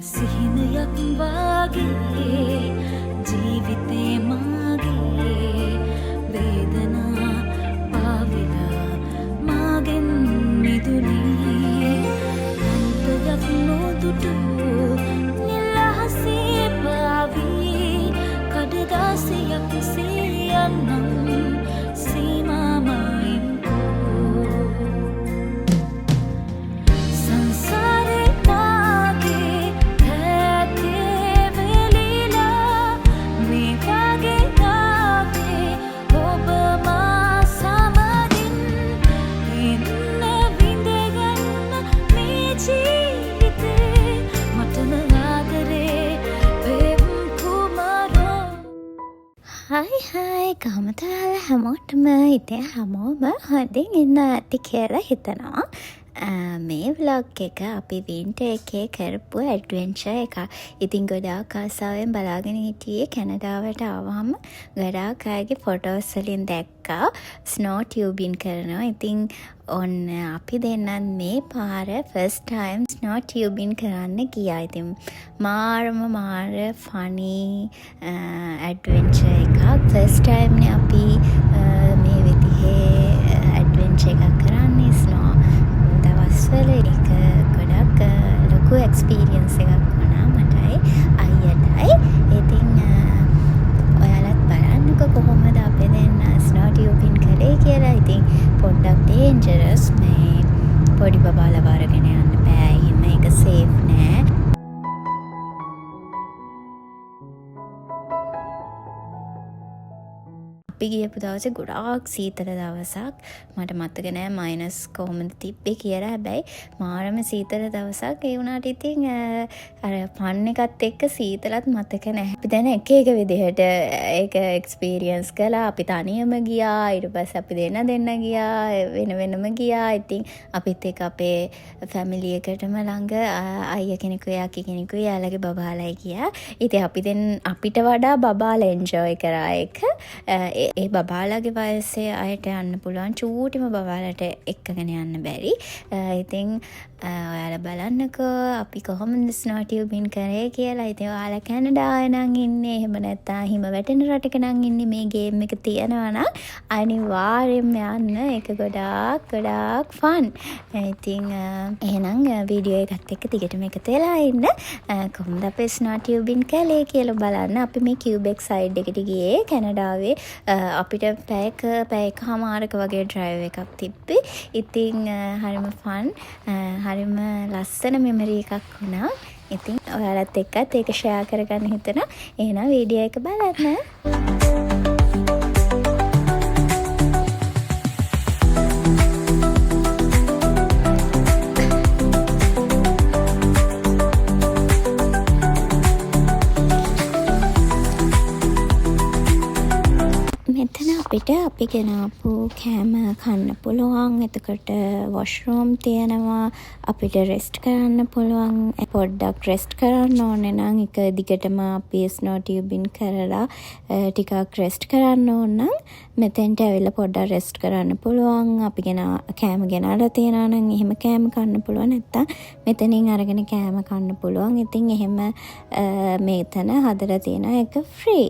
සිහිනයක් වාගේ ජීවිතේ මාගේ වේදනා පාවිලා මාගෙන් මිදුනේ අන්තයක් නොදුටු නිලහසේ පාවී කඩදාසියක් සියන්නම් සීමාමයින් හයි ගමතාල හැමෝටම ඉතින් හැමෝම හොඳින් ඉන්න ඇති කියලා හිතනවා. මේ ව්ලොග් එක අපි වින්ටර් එකේ කරපු ඇඩ්වෙන්චර් එකක්. ඉතින් ගොඩාක් ආසාවෙන් බලාගෙන හිටියේ කැනඩාවට ආවම ගොඩාක් අයගේ ෆොටෝස් වලින් දැක්කා ස්නෝ ටියුබින් කරනවා. ඉතින් ඔන්න අපි දෙන්නත් මේ පාර ෆස්ට් ටයිම් ස්නෝ ටියුබින් කරන්න ගියා. ඉතින් මාර ෆනි ඇඩ්වෙන්චර් එකක්. ෆස්ට් ටයිම් නේ අපි මේ විදිහේ ඇඩ්වෙන්චර් එකක් කරන්නේ ස්නෝ දවස්වල. ඒක ගොඩක් ලොකු එක්ස්පීරියන්ස් එකක් වුණා මටයි අයියටයි. ඉතින් ඔයාලත් බලන්නකෝ කොහොමද අපි දෙන්න ස්නෝ ටියුබින් කළේ කියලා. ඉතින් පොඩ්ඩක් ඩේන්ජරස් මේ පොඩි බබාලා වරගෙන යන්න බෑ. එහෙම ඒක සේෆ් නෑ. අපි ගියපු දවසේ ගොඩාක් සීතල දවසක්. මට මතක නෑ මයිනස් කොහොමද තිබ්බේ කියලා. හැබැයි මාරම සීතල දවසක්. ඒ වුණාට ඉතින් අර ෆන් එකත් එක්ක සීතලත් මතක නෑ. අපි දැන් එක විදිහට ඒක එක්ස්පීරියන්ස් කළා. අපි තනියම ගියා. ඊට පස්සේ අපි දෙන්න ගියා. වෙනම ගියා. ඉතින් අපිත් එක්ක අපේ ෆැමිලි එකටම ළඟ අයියා කෙනෙකුයි අක්කි කෙනෙකුයි යාළගේ බබාලයි ගියා. ඉතින් අපි අපිට වඩා බබාලා එන්ජොයි කරා ඒක. ඒ බබාලාගේ වයසේ අයට යන්න පුළුවන්. චූටිම බබාලට එක්කගෙන යන්න බැරි. ඉතින් ඔයාලා බලන්නකෝ අපි කොහොමද ස්නෝ ටියුබින් කරේ කියලා. ඉතින් ඔයාලා කැනඩාවේ නම් ඉන්නේ, එහෙම නැත්නම් හිම වැටෙන රටක නම් ඉන්නේ, මේ ගේම් එක තියනවා නම් අනිවාර්යෙන්ම යන්න. ඒක ගොඩාක් ෆන්. ඉතින් එහෙනම් වීඩියෝ එකත් එක්ක දිගටම එකතු වෙලා ඉන්න. කොහොමද අපි ස්නෝ ටියුබින් කළේ කියලා බලන්න. අපි මේ කියුබෙක් සයිඩ් එකට ගියේ කැනඩාවේ. අපිට පැයකමාරක වගේ ඩ්‍රයිව් එකක් තිබ්බේ. ඉතින් හරිම ෆන්, හරිම ලස්සන මෙමරි එකක් වුණා. ඉතින් ඔයාලත් එක්කත් ඒක ෂෙයා කරගන්න හිතෙනවා. එහෙනම් වීඩියෝ එක බලන්න. මෙතන අපිට අපි ගෙනාපු කෑම කන්න පුළුවන්. එතකොට වොෂ්රූම් තියෙනවා. අපිට රෙස්ට් කරන්න පුළුවන්. පොඩ්ඩක් රෙස්ට් කරන්න ඕනේ නම් එක දිගටම අපි ස්නෝ ටියුබින් කරලා ටිකක් රෙස්ට් කරන්න ඕන නම් මෙතෙන්ට ඇවිල්ලා පොඩ්ඩක් රෙස්ට් කරන්න පුළුවන්. අපි කෑම ගෙනාලා තියනවා නම් එහෙම කෑම කන්න පුළුවන්. නැත්තම් මෙතනින් අරගෙන කෑම කන්න පුළුවන්. ඉතින් එහෙම මෙතන හදලා තියෙන එක ෆ්‍රී.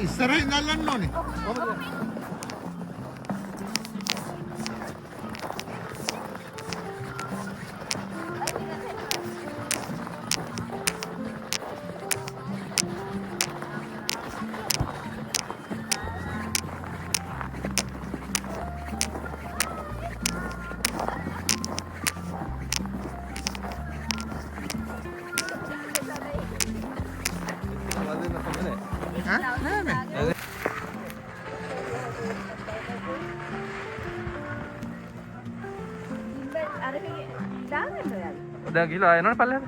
ඉස්සරහින් අල්ලන්න ඕනේ. udah gila ya non pala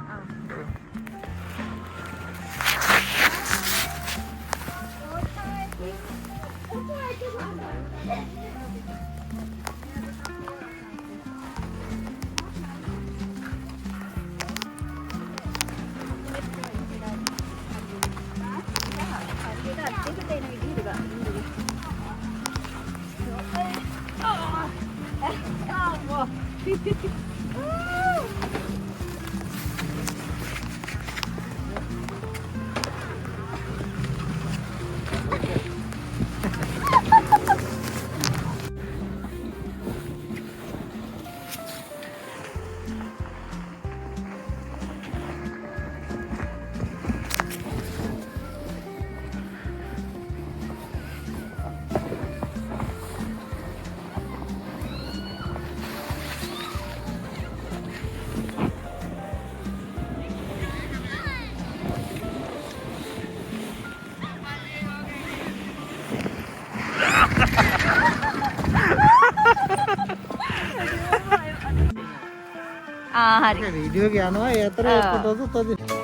hari video එක යනවා ඒ අතර ෆොටෝස් උත්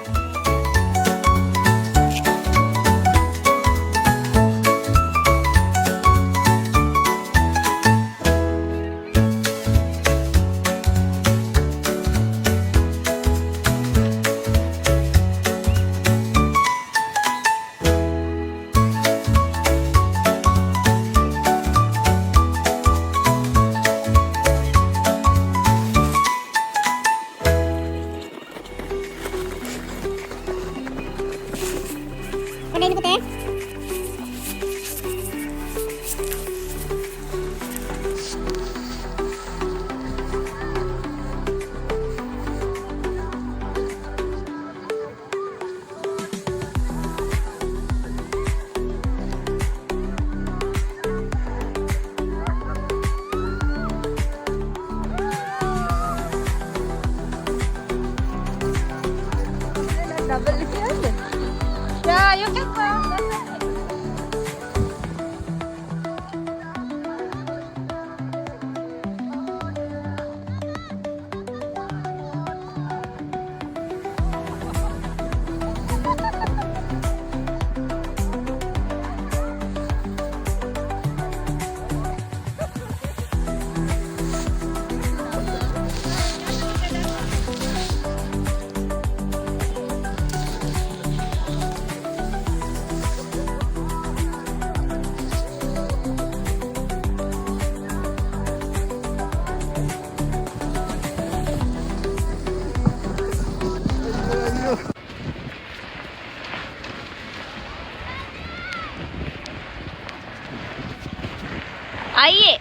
आइए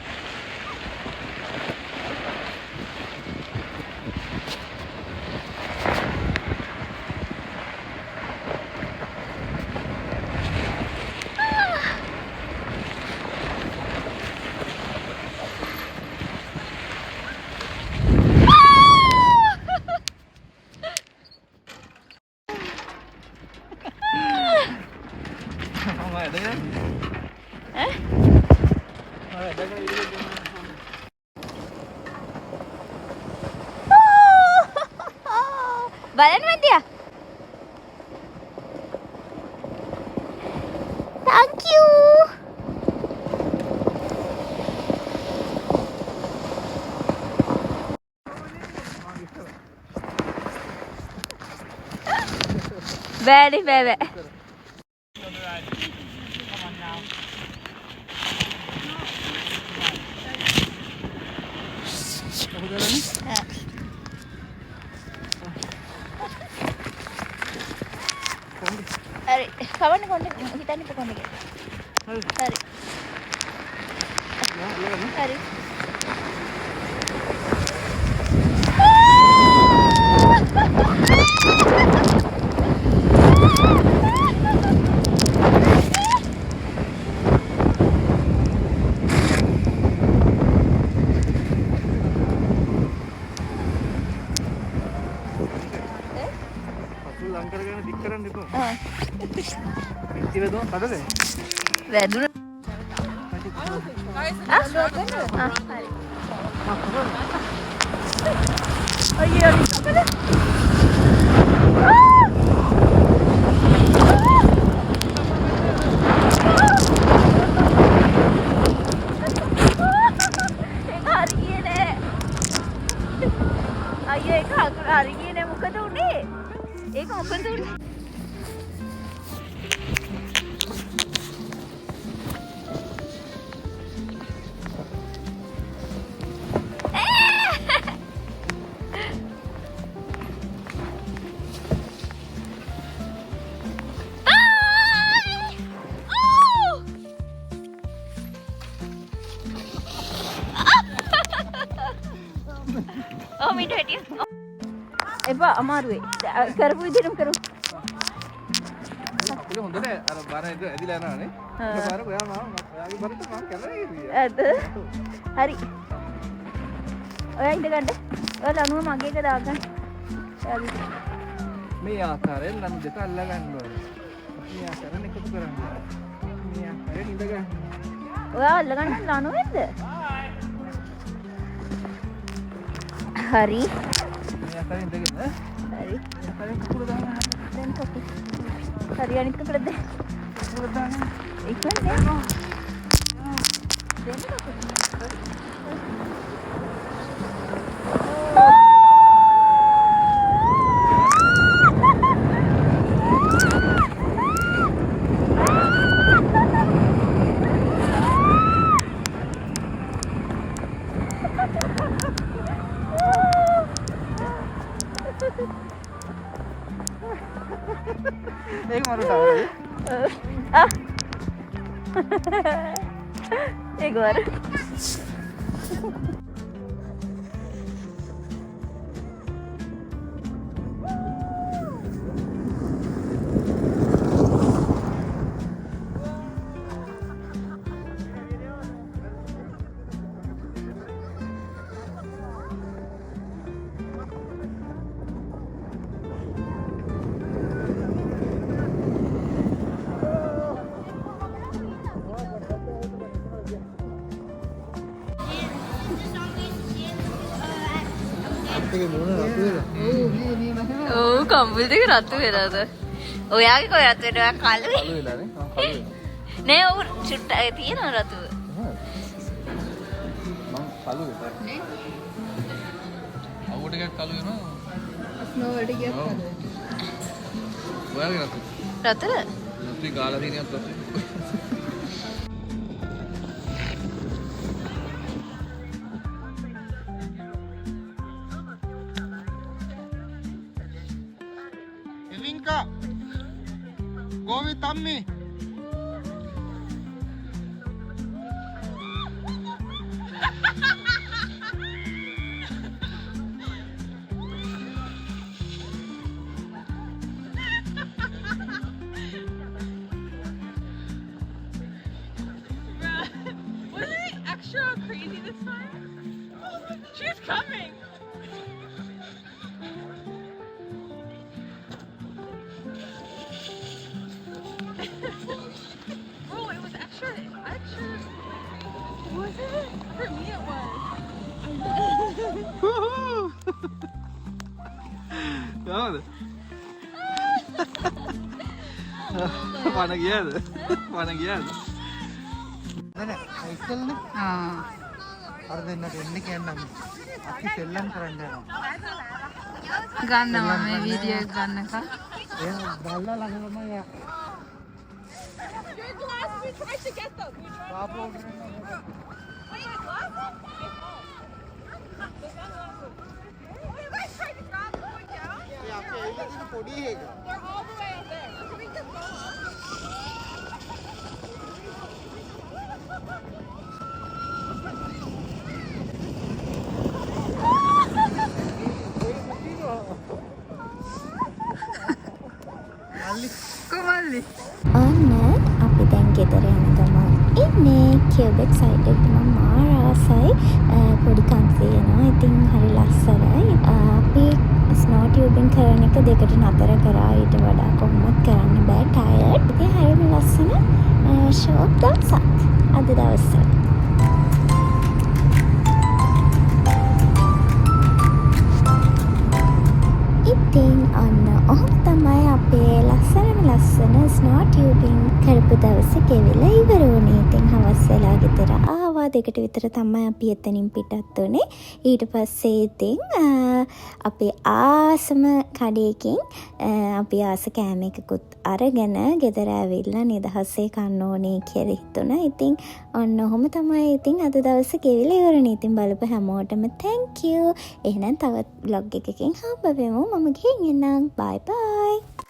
බලන්න මන්දියා. Thank you. බෑනේ බෑ. හරි කවන්න කොන්න හිතන්න ඉප කොන්න හරි හරි වැදුන අයියෝ ඒක අකුර හරි ගියේ නෑ මොකද උනේ ඒක මොකද උනේ එපා අමාරුවේ කරපු විදිහටම කරු. ඒක හොඳට අර බර එක ඇදිලා යනවානේ. ඒක බර ඔයා ඔයාගේ බරට මම කරලා ඉන්නේ. ඇද? හරි. ඔයා ඉඳ ගන්න. ඔයා ලනුව මගේ එක දාගන්න. මේ ආකාරයෙන් ලනු දෙක අල්ලා ගන්න ඕනේ. මේ ආකාරයෙන් එකතු කරන්න. මේ ආකාරයෙන් ඉඳ ගන්න. ඔයා අල්ලා ගන්න ලනුවෙන්ද? හරි. Kalian dengar, hari, kalian kumpul dah, dan kopi. Hari ini tu berada, kumpul dah, ikut deh. Dan kopi. एक मारो टावर एक बार Oh, kamu itu kan ratu ya ratu. Oh ya, kau ratu itu kan kalu. Kalu ya nih, kalu. Nih, oh cerita itu ya ratu. Mang kalu ya. Aku udah kayak kalu ya na. No, udah kayak kalu. Oh ya ratu. Ratu lah. Ratu galah ini ratu. Go with Tommy. Wasn't it extra crazy this time? She's coming. Bro, it was extra. Was it? For me it was. කොහොමද? වන ගියාද? වන ගියාද? නෑ සයිකල්නේ. අර දෙන්නට එන්න කියන්නම්. අපි සෙල්ලම් කරන්න යනවා. ගන්නවා මේ වීඩියෝ එක ගන්නකම්. එයා බල්ලා ළඟ තමයි යා. Your glasses, we tried to get them. We tried. පාපෝ Wait, your glasses? You guys tried to grab them going down? ඒ අපි ඇවිල්ලා තියෙන පොඩි එක. They're all the way up there. Can we just go up? කොමල්ලි ඔන්න අපි දැන් ගෙදර යන ගමන් ඉන්නේ කියුබෙක් සයිඩ් එකට මම මාර ආසයි පොඩි කන්තියනවා ඉතින් හරි ලස්සනයි අපි ස්නෝ ටියුබින් කරන එක දෙකට නතර කරා ඊට වඩා කොහොමත් කරන්න බෑ ටයර්ඩ් ඉතින් හරිම ලස්සන ෂෝක් දවසක් අද දවසේ ඉතින් ඔන්න ඔහොම තමයි අපේ ලස්සන ස්නෝ ටියුබින් කරපු දවස ගෙවිලා ඉවර වුණේ. ඉතින් හවස් වෙලා ගෙදර ආවා 2ට විතර තමයි අපි එතනින් පිටත් වුණේ. ඊට පස්සේ ඉතින් අපේ ආසම කඩේකින් අපි ආස කෑම එකකුත් අරගෙන ගෙදර ඇවිල්ලා නිදහසේ කන්න ඕනේ කියලා හිතුණා. ඉතින් ඔන්න ඔහොම තමයි ඉතින් අද දවස ගෙවිලා ඉවරනේ. ඉතින් බලපු හැමෝටම thank you. එහෙනම් තවත් vlog එකකින් හම්බ වෙමු. මම ගිහින් එන්නම්. bye bye.